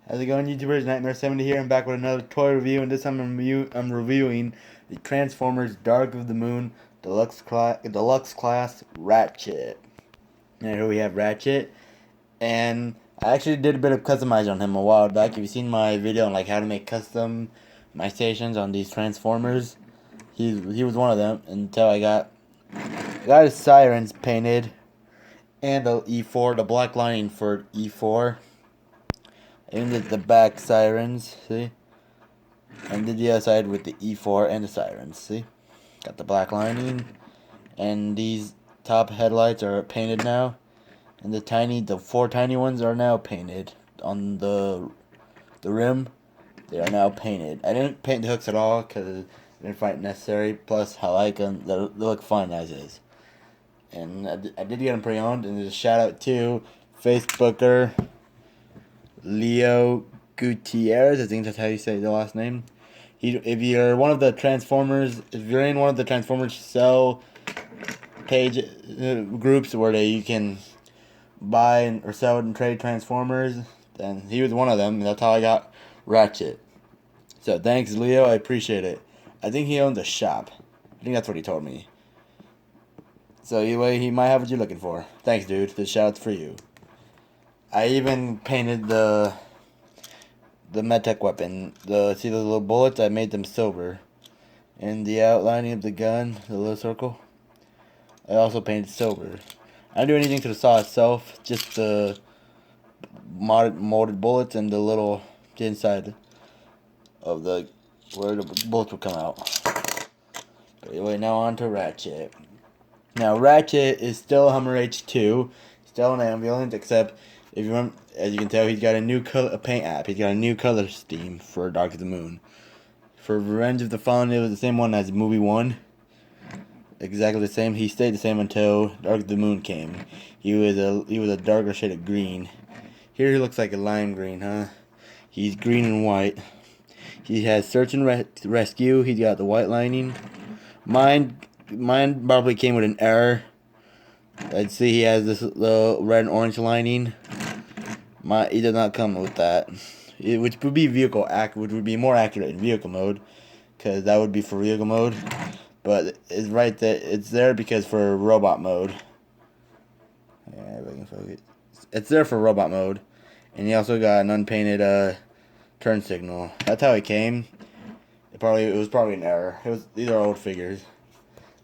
How's it going, YouTubers? Nightmare70 here. I'm back with another toy review, and this time I'm reviewing the Transformers Dark of the Moon Deluxe Class Ratchet. And here we have Ratchet, and I actually did a bit of customizing on him a while back. If you've seen my video on like how to make custom my stations on these Transformers, he was one of them until I got his sirens painted and the E4, the black lining for E4. And did the back sirens, see? And did the other side with the E4 and the sirens, see? Got the black lining. And these top headlights are painted now. And the four tiny ones are now painted on the rim. They are now painted. I didn't paint the hooks at all because I didn't find it necessary. Plus, I like them. They look fine as is. And I did get them pre-owned. And there's a shout out to Facebooker Leo Gutierrez, I think that's how you say the last name. If you're one of the Transformers, if you're in one of the Transformers sell page groups where you can buy or sell and trade Transformers, then he was one of them. And that's how I got Ratchet. So thanks, Leo. I appreciate it. I think he owns a shop. I think that's what he told me. So anyway, he might have what you're looking for. Thanks, dude. This shout's for you. I even painted the medtech weapon. See those little bullets? I made them silver. And the outlining of the gun, the little circle, I also painted silver. I didn't do anything to the saw itself, just the molded bullets and the little inside of the where the bullets would come out. But anyway, now on to Ratchet. Now Ratchet is still a Hummer H2, still an ambulance, except if you remember, as you can tell, he's got a new paint app. He's got a new color scheme for Dark of the Moon. For Revenge of the Fallen, it was the same one as movie 1. Exactly the same. He stayed the same until Dark of the Moon came. He was a darker shade of green. Here he looks like a lime green, huh? He's green and white. He has Search and Rescue. He's got the white lining. Mine probably came with an error. I'd see he has the red and orange lining. He does not come with that, which would be which would be more accurate in vehicle mode, because that would be for vehicle mode. But it's right there. It's there because for robot mode. Yeah, if I can focus. It's there for robot mode, and he also got an unpainted turn signal. That's how it came. It was probably an error. These are old figures.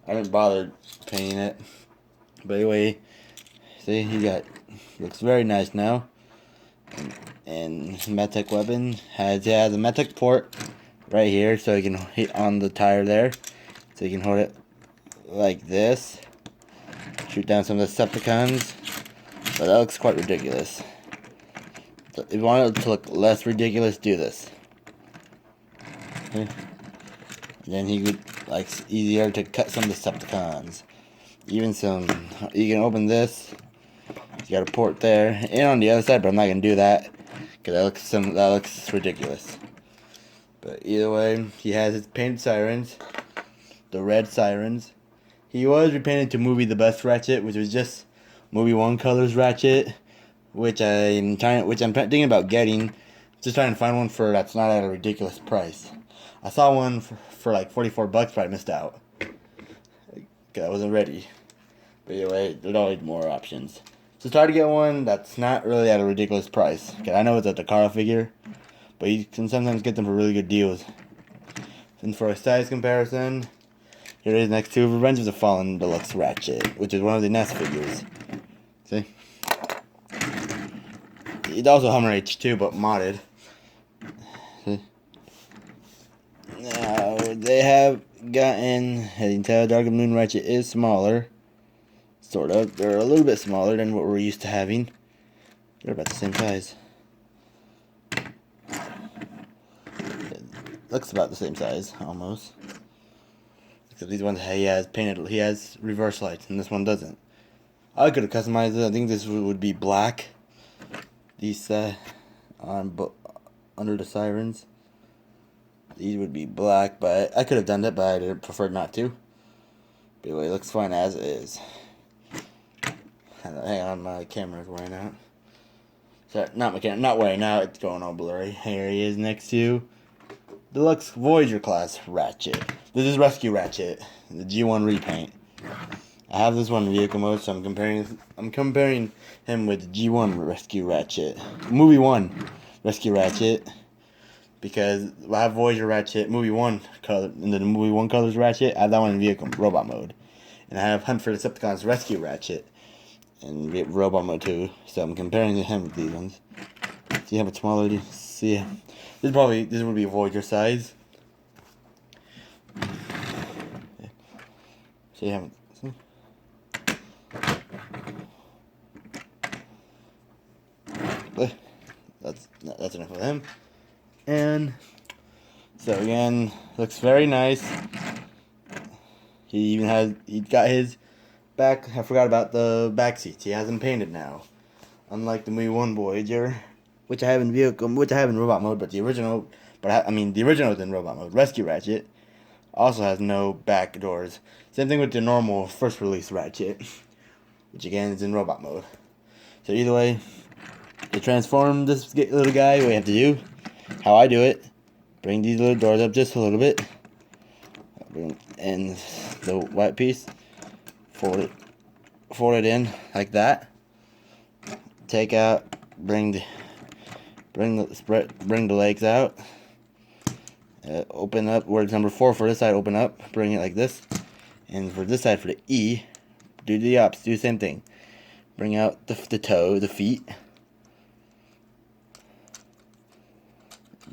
I didn't bother painting it. But anyway, see, looks very nice now. And medtech weapon has a medtech port right here, so you can hit on the tire there, so you can hold it like this, shoot down some of the Decepticons. But that looks quite ridiculous. So if you want it to look less ridiculous, do this. Okay. Then he would easier to cut some Decepticons. Even you can open this. You got a port there and on the other side, but I'm not gonna do that because that looks ridiculous. But either way, he has his painted sirens, the red sirens. He was repainted to movie The Best Ratchet, which was just movie 1 colors Ratchet, which I'm thinking about getting. Just trying to find one that's not at a ridiculous price. I saw one for like $44, but I missed out. I wasn't ready. But anyway, there's always more options. So try to get one that's not really at a ridiculous price. Okay, I know it's a Takara figure, but you can sometimes get them for really good deals. And for a size comparison, here it is next to Revenge of the Fallen Deluxe Ratchet, which is one of the NES figures. See? It's also Hummer H2, but modded. See? Now, they have gotten, as you can tell, Dark of the Moon Ratchet is smaller. Sort of. They're a little bit smaller than what we're used to having. They're about the same size. Looks about the same size, almost. Except these ones he has reverse lights, and this one doesn't. I could have customized it. I think this would be black. These under the sirens. These would be black, but I could have done that, but I preferred not to. But anyway, it looks fine as is. Hang on, my camera's wearing out. Sorry, not mechanic, not way. Now it's going all blurry. Here he is next to Deluxe Voyager class Ratchet. This is Rescue Ratchet, the G1 repaint. I have this one in vehicle mode, so I'm comparing him with G1 Rescue Ratchet, Movie 1 Rescue Ratchet, because I have Voyager Ratchet, Movie 1 color, in the Movie 1 colors Ratchet. I have that one in vehicle robot mode, and I have Hunt for Decepticons Rescue Ratchet in robot mode too. So I'm comparing him with these ones. See how much smaller it is? See, this would be a Voyager size. See how much. But that's enough of him. And so again, looks very nice. He got his back. I forgot about the back seats. He has them painted now, unlike the Movie 1 Voyager, which I have in robot mode. But the original, the original is in robot mode. Rescue Ratchet also has no back doors. Same thing with the normal first release Ratchet, which again is in robot mode. So either way, to transform this little guy, what you have to do, how I do it, bring these little doors up just a little bit, and the white piece, fold it in like that. Take out, bring the legs out. Open up where it's number 4 for this side. Open up, bring it like this, and for this side for the E, do the opposite. Do the same thing. Bring out the the feet.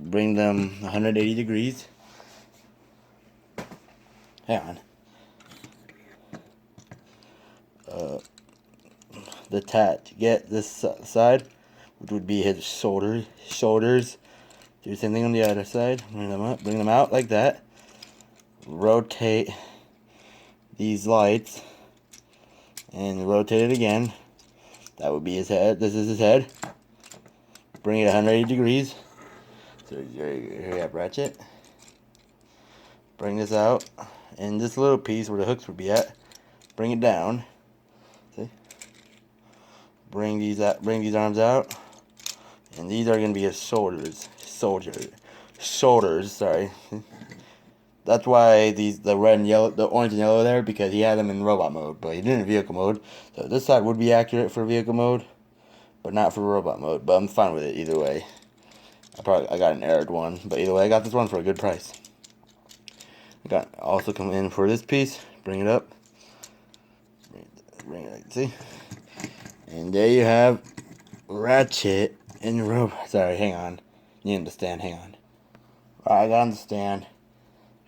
Bring them 180 degrees. Hang on. The tat. Get this side, which would be his shoulders. Do the same thing on the other side. Bring them up. Bring them out like that. Rotate these lights. And rotate it again. That would be his head. This is his head. Bring it 180 degrees. So here you have Ratchet. Bring this out, and this little piece where the hooks would be at, bring it down. See? Bring these arms out, and these are gonna be his shoulders. Shoulders. Sorry. That's why the red and yellow, the orange and yellow there, because he had them in robot mode, but he didn't in vehicle mode. So this side would be accurate for vehicle mode, but not for robot mode. But I'm fine with it either way. I got an errored one, but either way, I got this one for a good price. Also come in for this piece, bring it up, bring it, see, and there you have Ratchet in robot. Sorry, hang on, you need the stand. Hang on. Alright, I got on the stand.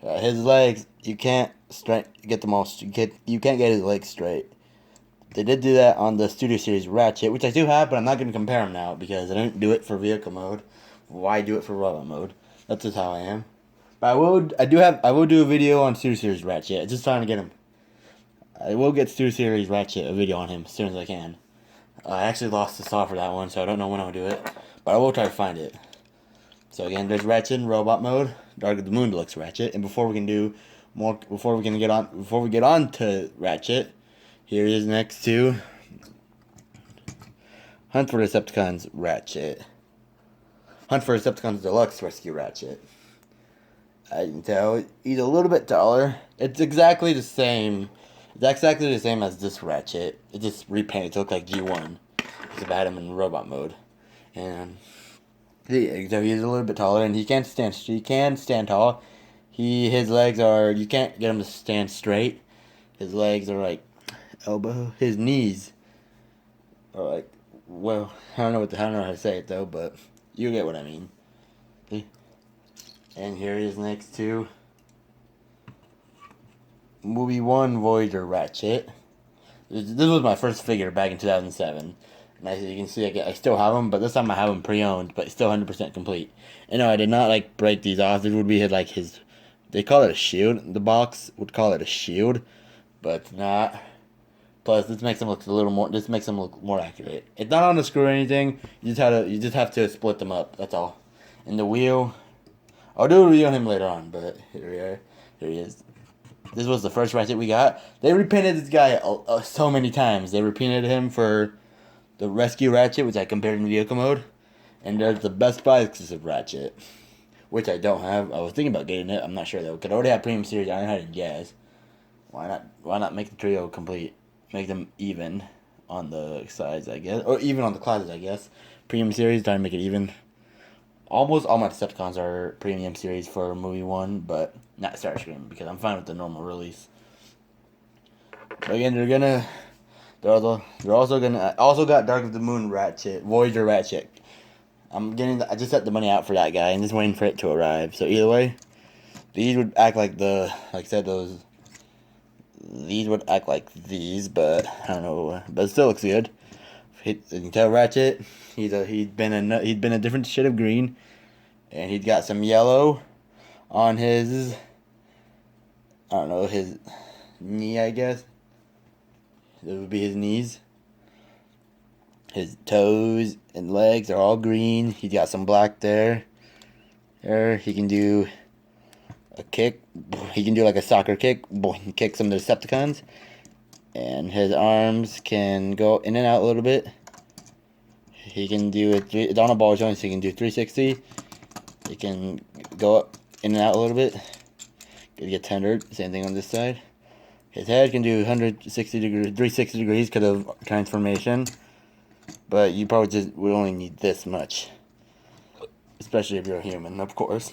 His legs, you can't get them all. You can't get his legs straight. They did do that on the Studio Series Ratchet, which I do have, but I'm not going to compare them now because I didn't do it for vehicle mode. Why do it for robot mode? That's just how I am. But I will do a video on Studio Series Ratchet. Just trying to get him. I will get Studio Series Ratchet a video on him as soon as I can. I actually lost the saw for that one, so I don't know when I'll do it. But I will try to find it. So again, there's Ratchet in robot mode, Dark of the Moon Deluxe Ratchet, and before we get on to Ratchet, here he is next to Hunt for Decepticons Ratchet. Hunt for Decepticons Deluxe Rescue Ratchet. I can tell he's a little bit taller. It's exactly the same. It's exactly the same as this Ratchet. It just repainted to look like G1. Because I had him in robot mode. And he's a little bit taller, and he can stand tall. His legs are, you can't get him to stand straight. His legs are like elbow. His knees are like, well, I don't know how to say it though, but you get what I mean. See? And here he is next to Movie 1 Voyager Ratchet. This was my first figure back in 2007. And as you can see, I still have them, but this time I have them pre-owned, but still 100% complete. And no, I did not break these off. This would be his, they call it a shield. The box would call it a shield, but it's not. Plus, this makes them look more accurate. It's not on the screw or anything. You just have to split them up. That's all. And the wheel, I'll do a review on him later on. But here he is. This was the first Ratchet we got. They repainted this guy so many times. They repainted him for the Rescue Ratchet, which I compared in vehicle mode, and there's the Best Buy Exclusive Ratchet, which I don't have. I was thinking about getting it. I'm not sure though. Could already have Premium Series Ironhide and Jazz. Why not? Why not make the trio complete? Make them even on the sides, I guess, or even on the classes, I guess. Premium Series, trying to make it even. Almost all my Decepticons are Premium Series for movie 1, but not Starscream because I'm fine with the normal release. But again, they're also gonna. I also got Dark of the Moon Ratchet, Voyager Ratchet. I just set the money out for that guy and just waiting for it to arrive. So either way, these would act like these would act like these, but I don't know. But it still looks good. You can tell Ratchet, he'd been a different shade of green, and he'd got some yellow on his, I don't know, his knee, I guess. It would be his knees. His toes and legs are all green. He got some black there. He can do a kick. He can do like a soccer kick. Kick some of the Decepticons. And his arms can go in and out a little bit. He can do it. It's on a ball joint, so he can do 360. He can go up in and out a little bit. Get tendered. Same thing on this side. His head can do 160 degrees, 360 degrees because of transformation. But you probably just would only need this much. Especially if you're a human, of course.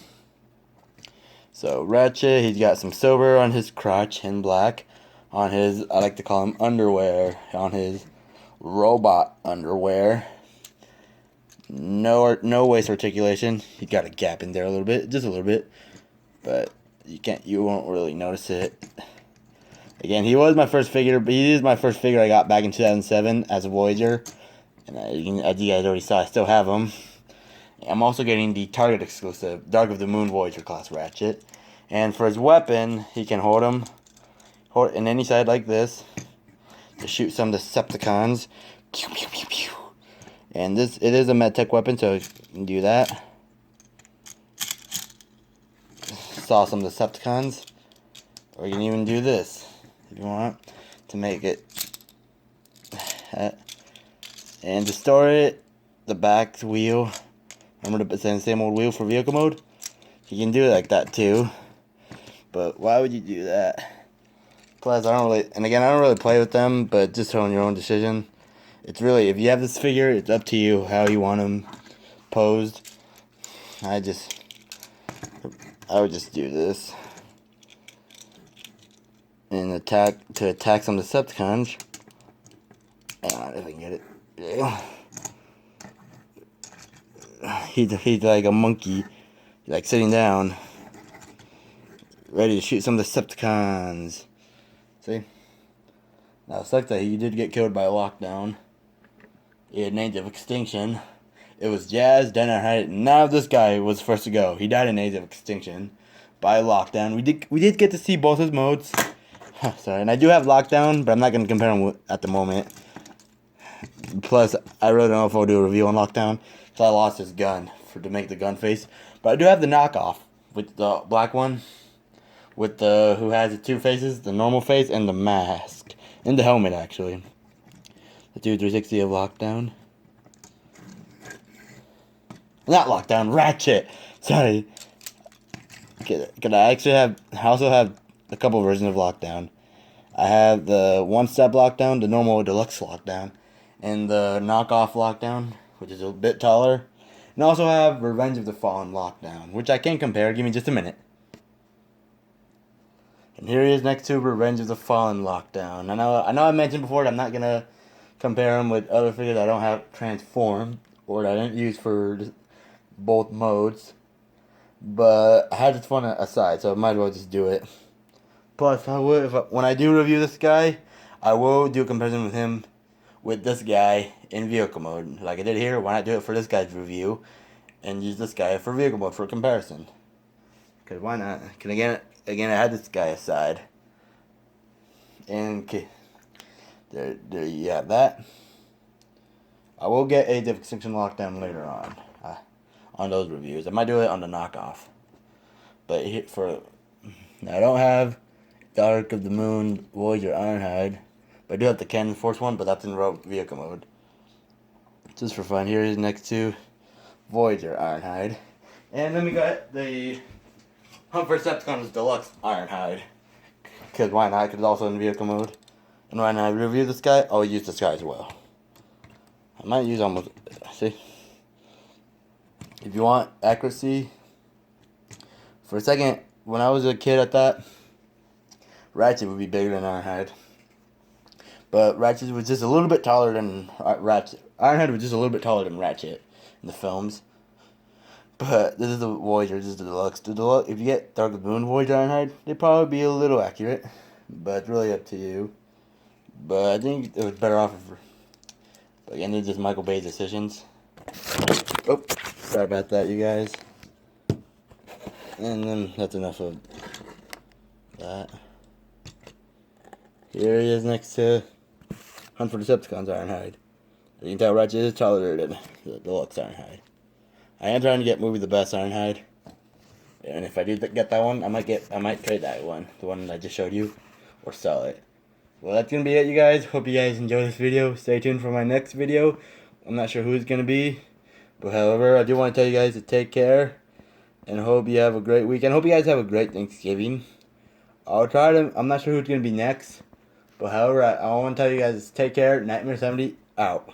So, Ratchet, he's got some silver on his crotch in black. On his, I like to call him underwear. On his robot underwear. No waist articulation. He got a gap in there a little bit. Just a little bit. But you won't really notice it. Again, he was my first figure, but he is my first figure I got back in 2007 as a Voyager. And as you guys already saw, I still have him. I'm also getting the Target Exclusive Dark of the Moon Voyager class Ratchet. And for his weapon, he can hold it in any side like this to shoot some Decepticons. Pew, pew, pew, pew. And it is a medtech weapon, so you can do that. Saw some Decepticons. Or you can even do this if you want to make it. And to store it, the back wheel, remember the same old wheel for vehicle mode? You can do it like that too. But why would you do that? Plus, I don't really play with them, but just on your own decision. It's really, if you have this figure, it's up to you how you want them posed. I would just do this. And attack some Decepticons. Hang on, if I can get it. Yeah. He's like a monkey, like sitting down, ready to shoot some Decepticons. See? Now it sucks that he did get killed by a lockdown. He had Age of Extinction. It was Jazz, then I had it. Now this guy was first to go. He died in Age of Extinction by lockdown. We did get to see both his modes. Sorry, and I do have Lockdown, but I'm not going to compare them at the moment. Plus, I really don't know if I'll do a review on Lockdown, because I lost his gun to make the gun face. But I do have the knockoff with the black one, with who has the two faces, the normal face and the mask, and the helmet actually. The 360 of Lockdown. Not Lockdown, Ratchet. Sorry. I also have a couple versions of Lockdown. I have the one-step Lockdown, the normal deluxe Lockdown, and the knockoff Lockdown, which is a bit taller. And I also have Revenge of the Fallen Lockdown, which I can compare. Give me just a minute. And here he is next to Revenge of the Fallen Lockdown. I know I mentioned before that I'm not gonna compare him with other figures I don't have transformed or that I didn't use for both modes. But I had this one aside, so I might as well just do it. Plus, when I do review this guy, I will do a comparison with him with this guy in vehicle mode. Like I did here, why not do it for this guy's review and use this guy for vehicle mode for comparison? Because why not? Because again, I had this guy aside. And there you have that. I will get Age of Extinction Lockdown later on those reviews. I might do it on the knockoff. But I don't have Dark of the Moon Voyager Ironhide. But I do have the Cannon Force one, but that's in vehicle mode. just for fun. Here is next to Voyager Ironhide. And then we got the Hunt for Decepticons Deluxe Ironhide. Because why not? Because it's also in vehicle mode. And when I review this guy, I'll use this guy as well. I might use almost... See? If you want accuracy... For a second, when I was a kid, I thought Ratchet would be bigger than Ironhide. But Ratchet was just a little bit taller than Ratchet. Ironhide was just a little bit taller than Ratchet in the films. But this is the Voyager, this is the Deluxe. The Deluxe, if you get Dark of the Moon Voyager Ironhide, they'd probably be a little accurate. But it's really up to you. But I think it was better off if... But again, these are just Michael Bay's decisions. Oh, sorry about that, you guys. And then that's enough of that. Here he is next to Hunt for Decepticons Ironhide. You can tell Ratchet is taller than the Deluxe Ironhide. I am trying to get movie the best Ironhide. And if I do get that one, I might trade that one, the one I just showed you, or sell it. Well, that's gonna be it, you guys. Hope you guys enjoy this video. Stay tuned for my next video. I'm not sure who it's gonna be, but however, I do want to tell you guys to take care. And hope you have a great weekend. Hope you guys have a great Thanksgiving. I'm not sure who's going to be next. But however, I want to tell you guys, take care. Nightmare 70 out.